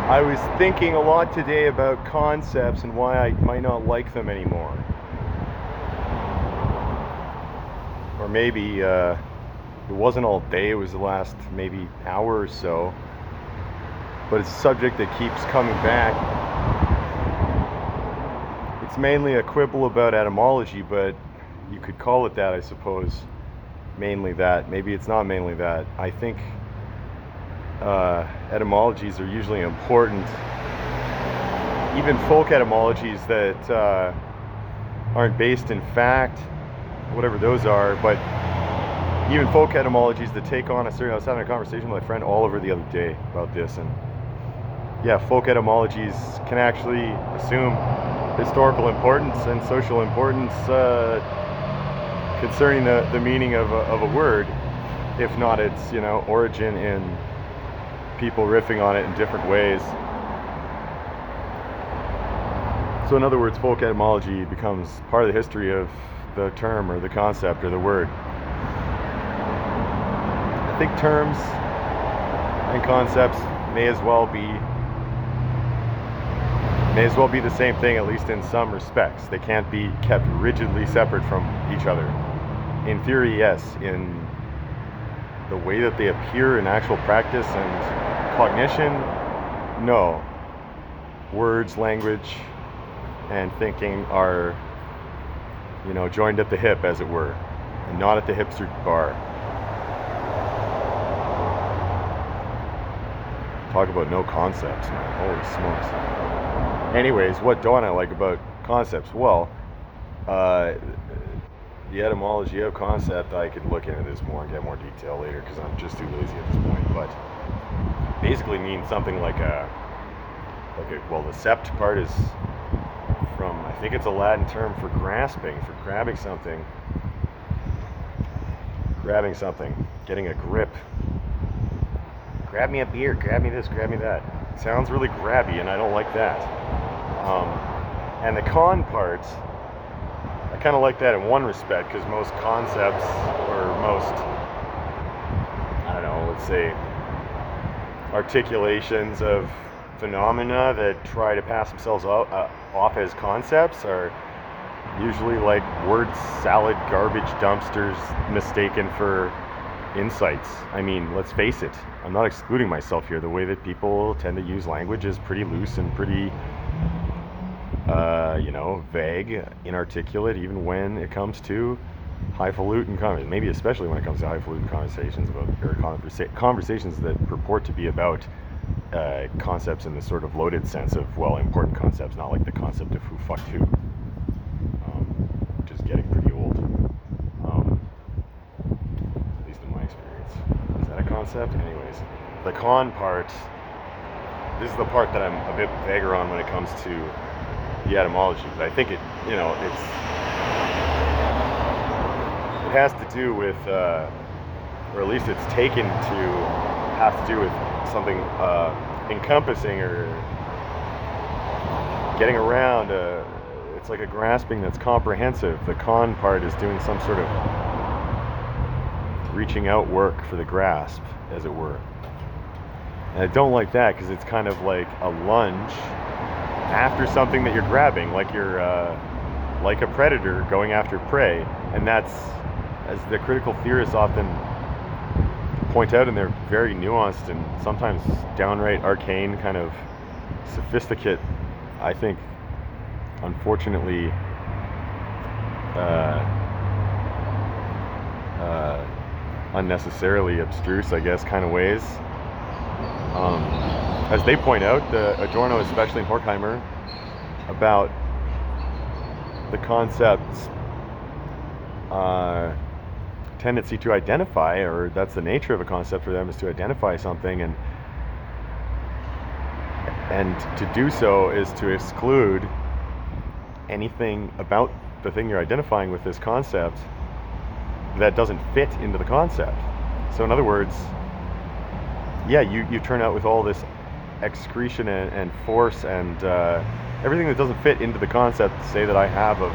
I was thinking a lot today about concepts and why I might not like them anymore. Or maybe it wasn't all day, it was the last maybe hour or so. But it's a subject that keeps coming back. It's mainly a quibble about etymology, but you could call it that, I suppose. Mainly that. Maybe it's not mainly that. I think etymologies are usually important. Even folk etymologies that aren't based in fact, whatever those are, but even folk etymologies that take on a certain... I was having a conversation with my friend Oliver the other day about this, and yeah, folk etymologies can actually assume historical importance and social importance concerning the meaning of a word, if not its origin in people riffing on it in different ways. So in other words, folk etymology becomes part of the history of the term or the concept or the word. I think terms and concepts may as well be the same thing, at least in some respects. They can't be kept rigidly separate from each other. In theory, yes. In the way that they appear in actual practice and cognition, no. Words, language, and thinking are, joined at the hip, as it were, and not at the hipster bar. Talk about no concepts, man. Holy smokes. Anyways, what don't I like about concepts? Well, the etymology of concept, I could look into this more and get more detail later because I'm just too lazy at this point, but basically means something like well, the sept part is from, I think it's a Latin term for grasping, for grabbing something, getting a grip. Grab me a beer, grab me this, grab me that. It sounds really grabby, and I don't like that. And the con part, I kind of like that in one respect, because most concepts, or most, I don't know, let's say, articulations of phenomena that try to pass themselves off as concepts are usually like word salad garbage dumpsters mistaken for insights. I mean, let's face it, I'm not excluding myself here. The way that people tend to use language is pretty loose and pretty vague, inarticulate, even when it comes to highfalutin conversations, maybe especially when it comes to highfalutin conversations about, or conversations that purport to be about concepts in the sort of loaded sense of, well, important concepts, not like the concept of who fucked who, which is getting pretty old, at least in my experience. Is that a concept? Anyways, the con part, this is the part that I'm a bit vaguer on when it comes to the etymology, but I think it has to do with, or at least it's taken to have to do with something encompassing or getting around. It's like a grasping that's comprehensive. The con part is doing some sort of reaching out work for the grasp, as it were. And I don't like that because it's kind of like a lunge after something that you're grabbing, like you're like a predator going after prey. And that's, as the critical theorists often point out in their very nuanced and sometimes downright arcane kind of sophisticate, I think, unfortunately, unnecessarily abstruse, I guess, kind of ways. As they point out, Adorno, especially in Horkheimer, about the concept's tendency to identify, or that's the nature of a concept for them, is to identify something, and to do so is to exclude anything about the thing you're identifying with this concept that doesn't fit into the concept. So in other words, yeah, you turn out with all this excretion and force and everything that doesn't fit into the concept, say, that I have of,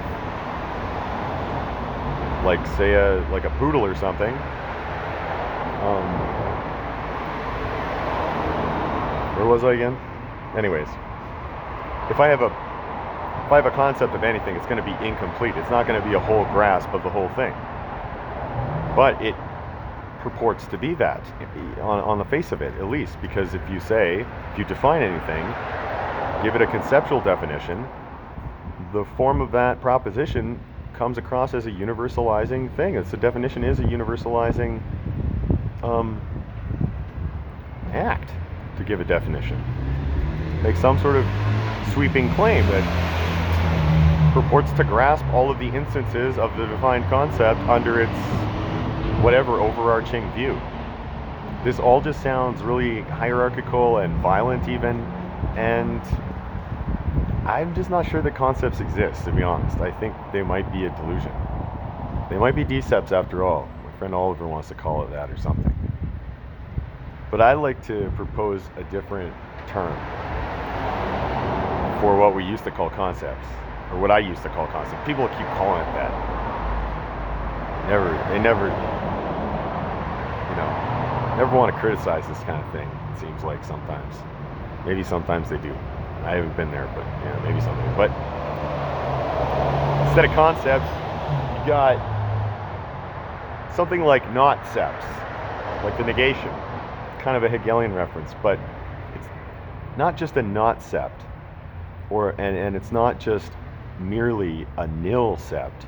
like, say, like a poodle or something. Where was I again? Anyways, if I have a concept of anything, it's going to be incomplete. It's not going to be a whole grasp of the whole thing. But it purports to be that, on the face of it, at least. Because if you define anything, give it a conceptual definition, the form of that proposition comes across as a universalizing thing. The definition is a universalizing act, to give a definition. Make some sort of sweeping claim that purports to grasp all of the instances of the defined concept under its whatever overarching view. This all just sounds really hierarchical and violent even, and I'm just not sure that concepts exist, to be honest. I think they might be a delusion. They might be decepts after all. My friend Oliver wants to call it that or something. But I like to propose a different term for what we used to call concepts, or what I used to call concepts. People keep calling it that. They never want to criticize this kind of thing, it seems like sometimes. Maybe sometimes they do. I haven't been there, but maybe something. But instead of concepts, you got something like notnilcepts, like the negation, kind of a Hegelian reference, but it's not just a notnilcept, and it's not just merely a nilcept,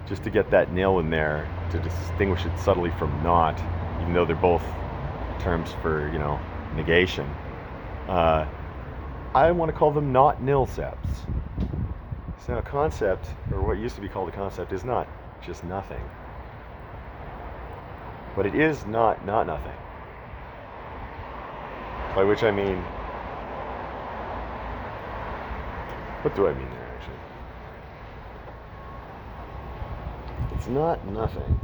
just to get that nil in there to distinguish it subtly from not, even though they're both terms for negation. I want to call them notnilcepts. So a concept, or what used to be called a concept, is not just nothing. But it is not nothing. By which I mean, what do I mean there actually? It's not nothing.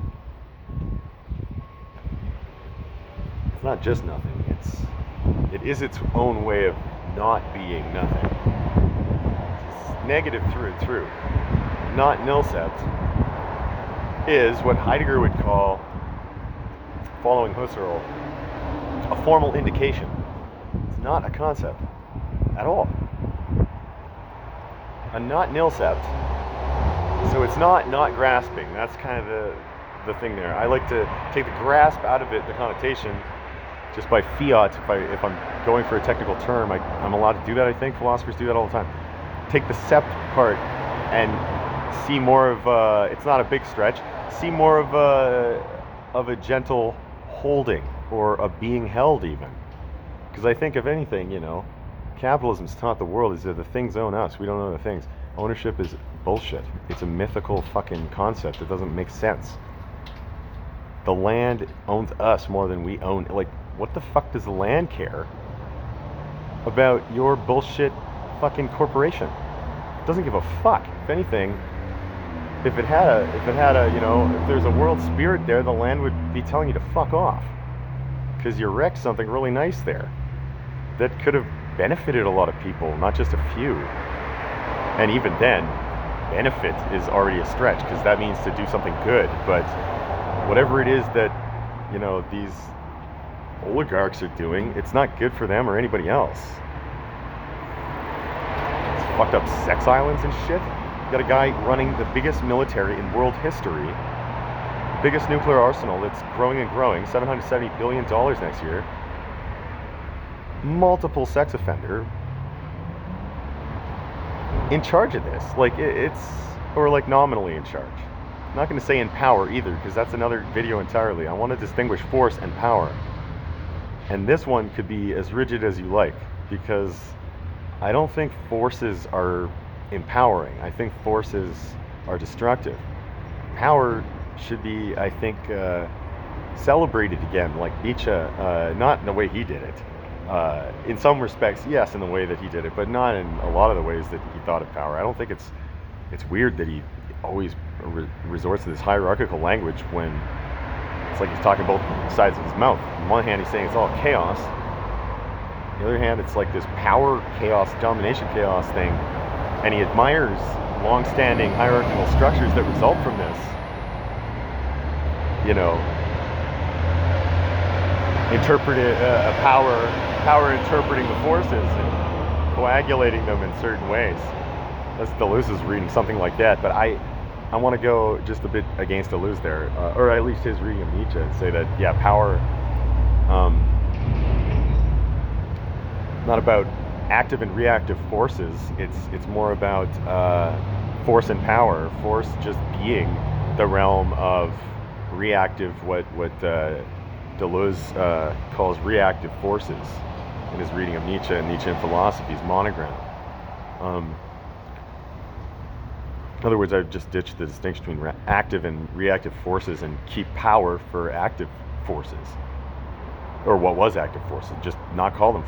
It's not just nothing. It is its own way of not being nothing. It's negative through and through. Notnilcept is what Heidegger would call, following Husserl, a formal indication. It's not a concept at all. A notnilcept, so it's not grasping. That's kind of the thing there. I like to take the grasp out of it, the connotation, just by fiat. If I'm going for a technical term, I'm allowed to do that. I think philosophers do that all the time. Take the sept part and see more of it's not a big stretch. See more of a gentle holding, or a being held even. Because I think if anything, capitalism's taught the world is that the things own us. We don't own the things. Ownership is bullshit. It's a mythical fucking concept that doesn't make sense. The land owns us more than we own. Like, what the fuck does the land care about your bullshit fucking corporation? It doesn't give a fuck. If anything, if there's a world spirit there, the land would be telling you to fuck off. Because you wrecked something really nice there that could have benefited a lot of people, not just a few. And even then, benefit is already a stretch, because that means to do something good. But whatever it is that, these oligarchs are doing, it's not good for them or anybody else. It's fucked up sex islands and shit. You got a guy running the biggest military in world history, biggest nuclear arsenal that's growing and growing, $770 billion next year, multiple sex offender, in charge of this. Like, or like nominally in charge. I'm not going to say in power either, because that's another video entirely. I want to distinguish force and power. And this one could be as rigid as you like, because I don't think forces are empowering. I think forces are destructive. Power should be, I think, celebrated again, like Nietzsche, not in the way he did it. In some respects, yes, in the way that he did it, but not in a lot of the ways that he thought of power. I don't think it's weird that he always resorts to this hierarchical language when it's like he's talking both sides of his mouth. On one hand, he's saying it's all chaos. On the other hand, it's like this power chaos, domination chaos thing, and he admires long-standing hierarchical structures that result from this. power interpreting the forces and coagulating them in certain ways. That's Deleuze's reading, something like that. But I want to go just a bit against Deleuze there, or at least his reading of Nietzsche, and say that power, not about active and reactive forces. It's more about force and power. Force just being the realm of reactive, what Deleuze calls reactive forces in his reading of Nietzsche and Nietzschean philosophy's monogram. In other words, I've just ditched the distinction between active and reactive forces and keep power for active forces, or what was active forces. Just not call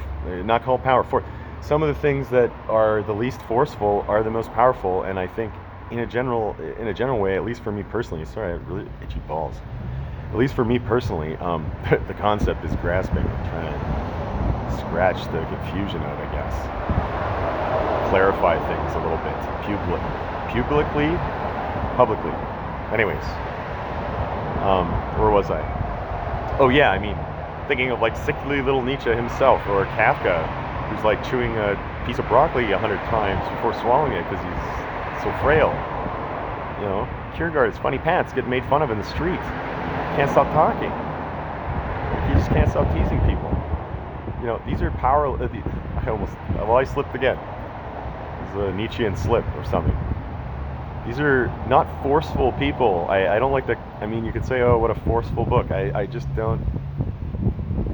power force. Some of the things that are the least forceful are the most powerful, and I think in a general way, at least for me personally. Sorry, I have really itchy balls. At least for me personally, the concept is grasping. I'm trying to scratch the confusion out, I guess. Clarify things a little bit. Publicly. Anyways, where was I? Oh yeah, I mean, thinking of like sickly little Nietzsche himself, or Kafka, who's like chewing a piece of broccoli 100 times before swallowing it because he's so frail. You know, Kierkegaard's funny pants get made fun of in the street. Can't stop talking. He just can't stop teasing people. You know, these are I slipped again. This is a Nietzschean slip or something. These are not forceful people. I don't like I mean, you could say, oh, what a forceful book. I just don't.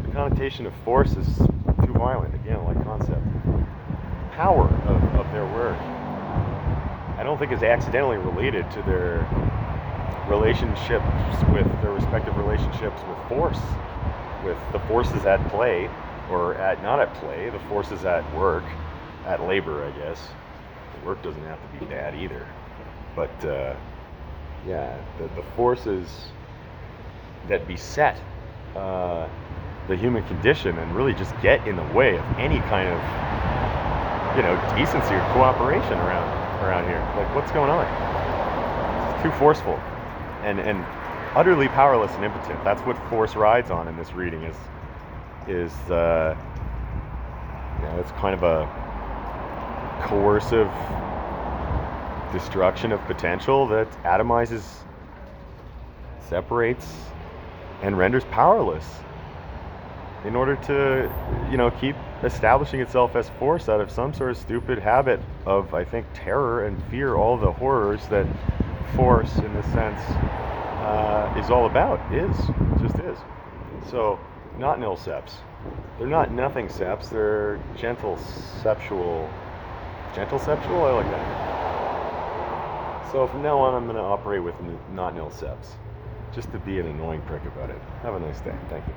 The connotation of force is too violent, again, like concept. Power of their work, I don't think is accidentally related to their relationships with their respective relationships with force, with the forces at play, or not at play, the forces at work, at labor, I guess. The work doesn't have to be bad either. But, the forces that beset the human condition and really just get in the way of any kind of, decency or cooperation around here. Like, what's going on? It's too forceful and utterly powerless and impotent. That's what force rides on in this reading is it's kind of a coercive destruction of potential that atomizes, separates, and renders powerless in order to, keep establishing itself as force out of some sort of stupid habit of, I think, terror and fear, all the horrors that force, in this sense, is all about, just is. So, notnilcepts. They're not nothing-cepts, they're gentle-septual. Gentle-septual? I like that. So from now on, I'm going to operate with notnilcepts, just to be an annoying prick about it. Have a nice day. Thank you.